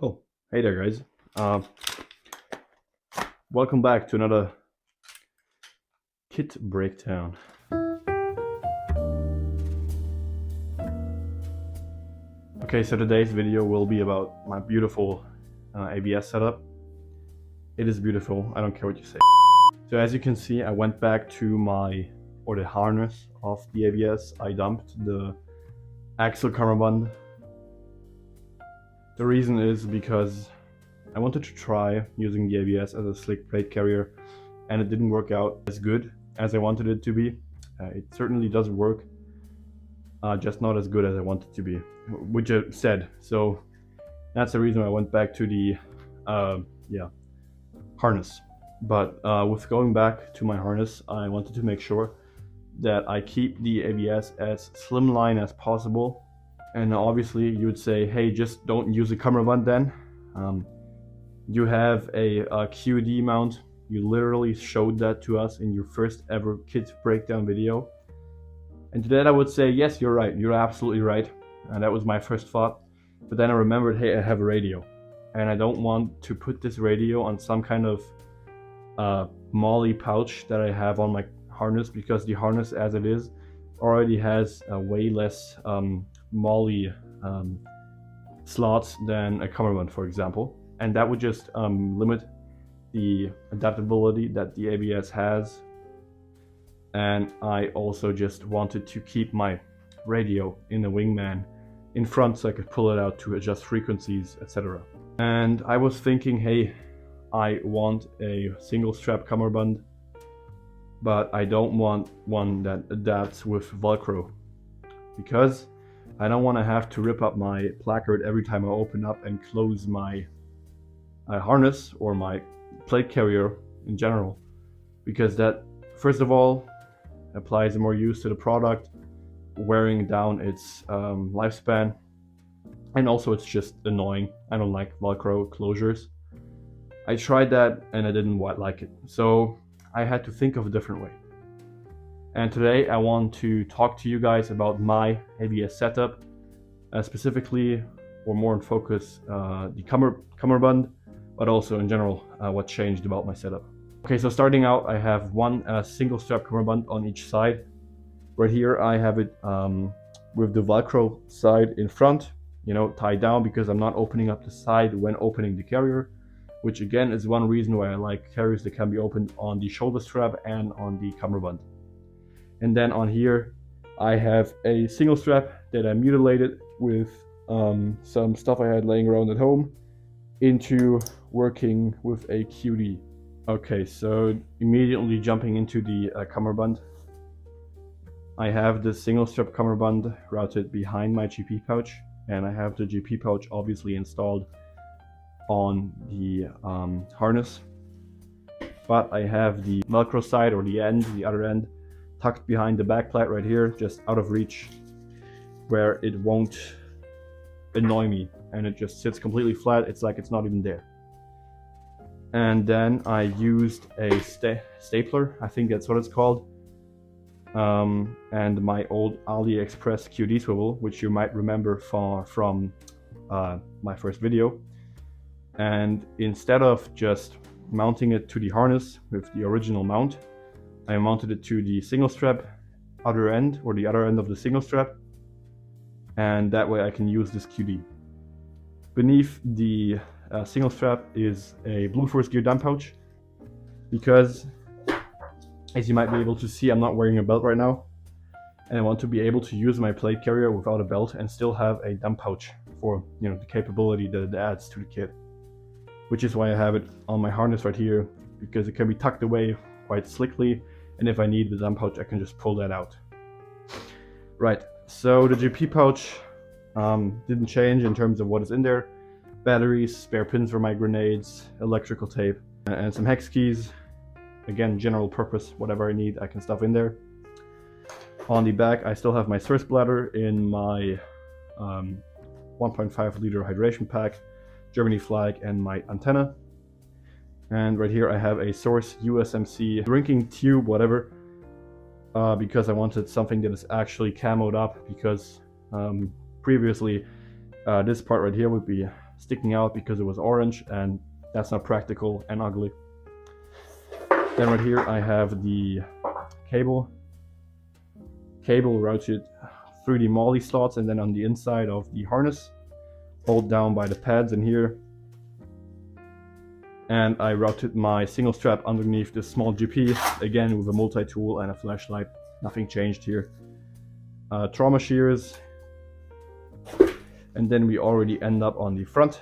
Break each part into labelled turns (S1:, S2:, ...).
S1: Oh, hey there, guys. Welcome back to another kit breakdown. Okay, so today's video will be about my beautiful AVS setup. It is beautiful, I don't care what you say. So as you can see, I went back to the harness of the AVS. I dumped the axle cummerbund. The reason is because I wanted to try using the AVS as a slick plate carrier, and it didn't work out as good as I wanted it to be. It certainly does work, just not as good as I want it to be, which I said. So that's the reason I went back to the harness. But with going back to my harness, I wanted to make sure that I keep the AVS as slimline as possible. And obviously you would say, hey, just don't use a cummerbund then. You have a QD mount. You literally showed that to us in your first ever kit breakdown video. And to that I would say, yes, you're right. You're absolutely right. And that was my first thought. But then I remembered, hey, I have a radio. And I don't want to put this radio on some kind of molly pouch that I have on my harness, because the harness as it is already has a way less molly slots than a cummerbund, for example. And that would just limit the adaptability that the AVS has. And I also just wanted to keep my radio in the wingman in front so I could pull it out to adjust frequencies, etc. And I was thinking, hey, I want a single strap cummerbund, but I don't want one that adapts with Velcro, because I don't want to have to rip up my placard every time I open up and close my harness or my plate carrier in general, because that, first of all, applies more use to the product, wearing down its lifespan, and also it's just annoying. I don't like Velcro closures. I tried that and I didn't like it, so I had to think of a different way. And today I want to talk to you guys about my AVS setup, specifically, or more in focus, the cummerbund, but also in general what changed about my setup. Okay, so starting out, I have one single strap cummerbund on each side. Right here I have it with the Velcro side in front, tied down, because I'm not opening up the side when opening the carrier, which again is one reason why I like carriers that can be opened on the shoulder strap and on the cummerbund. And then on here I have a single strap that I mutilated with some stuff I had laying around at home into working with a QD. Okay, so immediately jumping into the cummerbund. I have the single strap cummerbund routed behind my GP pouch, and I have the GP pouch obviously installed on the harness. But I have the Velcro side, or the other end, tucked behind the back plate right here, just out of reach, where it won't annoy me, and it just sits completely flat. It's like it's not even there. And then I used a stapler, I think that's what it's called, and my old AliExpress QD swivel, which you might remember from my first video. And instead of just mounting it to the harness with the original mount, I mounted it to the single strap other end, or the other end of the single strap, and that way I can use this QD. Beneath the single strap is a Blue Force gear dump pouch, because as you might be able to see, I'm not wearing a belt right now, and I want to be able to use my plate carrier without a belt and still have a dump pouch for the capability that it adds to the kit, which is why I have it on my harness right here, because it can be tucked away quite slickly, and if I need the dump pouch I can just pull that out. Right, so the GP pouch didn't change in terms of what is in there. Batteries, spare pins for my grenades, electrical tape, and some hex keys. Again, general purpose, whatever I need I can stuff in there. On the back I still have my source bladder in my 1.5 liter hydration pack, Germany flag, and my antenna. And right here I have a Source USMC drinking tube, whatever, because I wanted something that is actually camoed up, because previously this part right here would be sticking out because it was orange, and that's not practical and ugly. Then right here I have the cable routed through the MOLLE slots and then on the inside of the harness, hold down by the pads in here. And I routed my single strap underneath this small GP, again with a multi-tool and a flashlight. Nothing changed here. Trauma shears, and then we already end up on the front.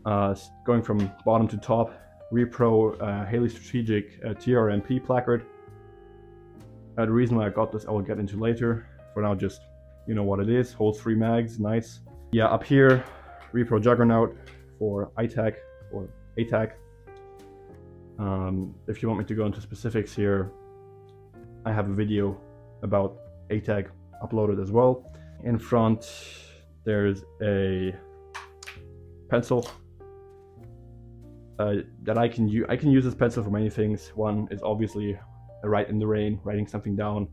S1: Going from bottom to top, Repro Haley Strategic TRMP placard. The reason why I got this I will get into later. For now, just you know what it is. Holds 3 mags, nice. Yeah, up here, Repro Juggernaut for ITAC or ATAC. If you want me to go into specifics here, I have a video about ATAC uploaded as well. In front, there's a pencil that I can use. I can use this pencil for many things. One is obviously a write in the rain, writing something down,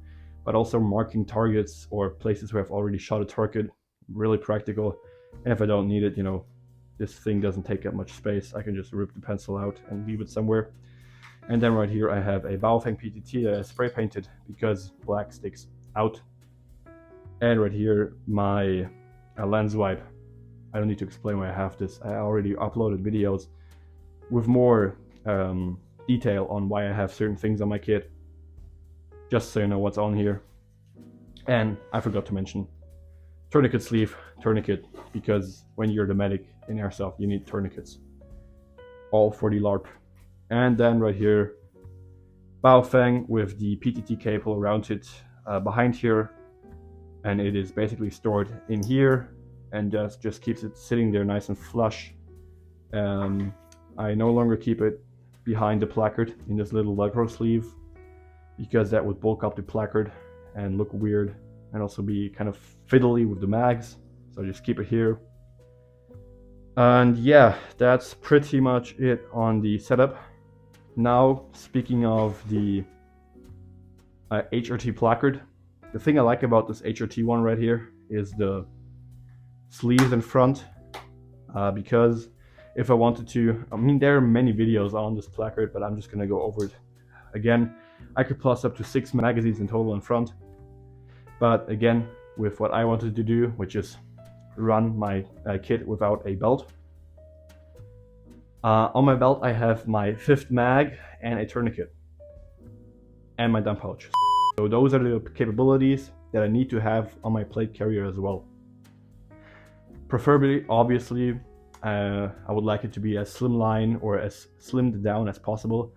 S1: but also marking targets or places where I've already shot a target. Really practical. And if I don't need it, you know, this thing doesn't take up much space. I can just rip the pencil out and leave it somewhere. And then right here I have a Baofeng PTT that I spray painted because black sticks out. And right here my lens wipe. I don't need to explain why I have this. I already uploaded videos with more detail on why I have certain things on my kit, just so you know what's on here. And I forgot to mention tourniquet sleeve, tourniquet, because when you're the medic in airsoft you need tourniquets, all for the LARP. And then right here, Baofeng with the PTT cable around it behind here, and it is basically stored in here and just keeps it sitting there nice and flush. I no longer keep it behind the placard in this little Velcro sleeve because that would bulk up the placard and look weird and also be kind of fiddly with the mags, so I just keep it here. And yeah, that's pretty much it on the setup. Now, speaking of the HRT placard, the thing I like about this HRT one right here is the sleeves in front, because if I wanted to, I mean there are many videos on this placard, but I'm just gonna go over it again. I could plus up to 6 magazines in total in front, but again, with what I wanted to do, which is run my kit without a belt. On my belt I have my 5th mag and a tourniquet and my dump pouch. So those are the capabilities that I need to have on my plate carrier as well. Preferably, obviously, I would like it to be as slimline or as slimmed down as possible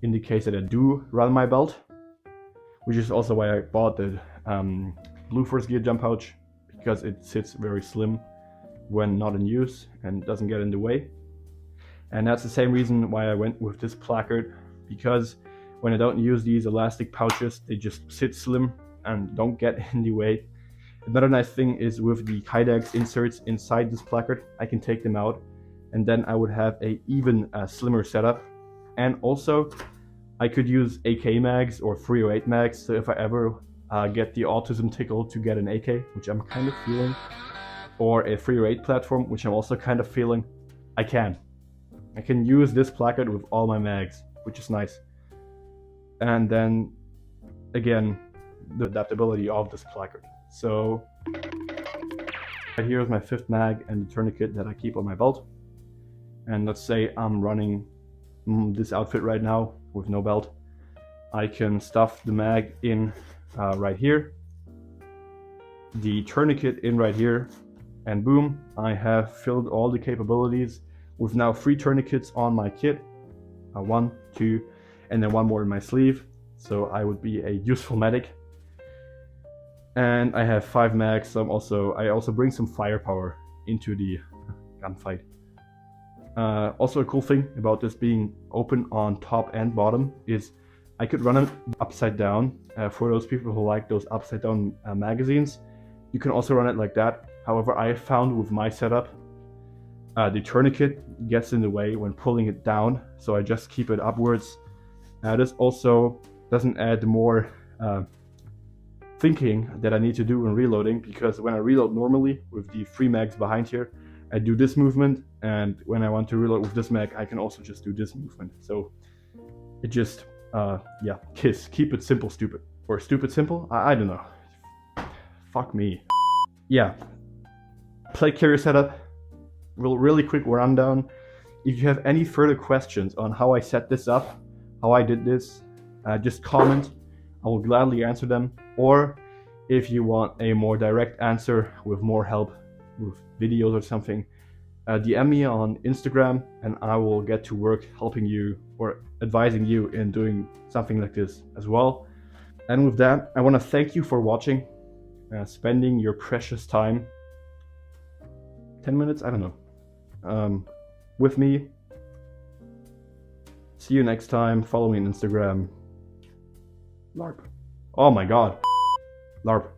S1: in the case that I do run my belt, which is also why I bought the Blue Force Gear jump pouch, because it sits very slim when not in use and doesn't get in the way. And that's the same reason why I went with this placard, because when I don't use these elastic pouches, they just sit slim and don't get in the way. Another nice thing is with the Kydex inserts inside this placard, I can take them out and then I would have a even slimmer setup. And also I could use AK mags or 308 mags, so if I ever get the autism tickle to get an AK, which I'm kind of feeling, or a 308 platform, which I'm also kind of feeling, I can use this placard with all my mags, which is nice. And then again, the adaptability of this placard. So right here is my 5th mag and the tourniquet that I keep on my belt. And let's say I'm running this outfit right now with no belt. I can stuff the mag in right here, the tourniquet in right here, and boom, I have filled all the capabilities with now 3 tourniquets on my kit. 1, 2, and then 1 more in my sleeve. So I would be a useful medic. And I have 5 mags, so I also bring some firepower into the gunfight. Also a cool thing about this being open on top and bottom is I could run it upside down. For those people who like those upside down magazines, you can also run it like that. However, I found with my setup, the tourniquet gets in the way when pulling it down, so I just keep it upwards. This also doesn't add more thinking that I need to do when reloading, because when I reload normally with the 3 mags behind here, I do this movement, and when I want to reload with this mag, I can also just do this movement. So it just, yeah, KISS, keep it simple, stupid. Or stupid simple? I don't know. Fuck me. Yeah, play carrier setup. Really quick rundown. If you have any further questions on how I set this up, how I did this, just comment. I will gladly answer them. Or if you want a more direct answer with more help with videos or something, DM me on Instagram and I will get to work helping you or advising you in doing something like this as well. And with that, I want to thank you for watching, spending your precious time, 10 minutes, I don't know, with me. See you next time. Follow me on Instagram. LARP. Oh my god. LARP.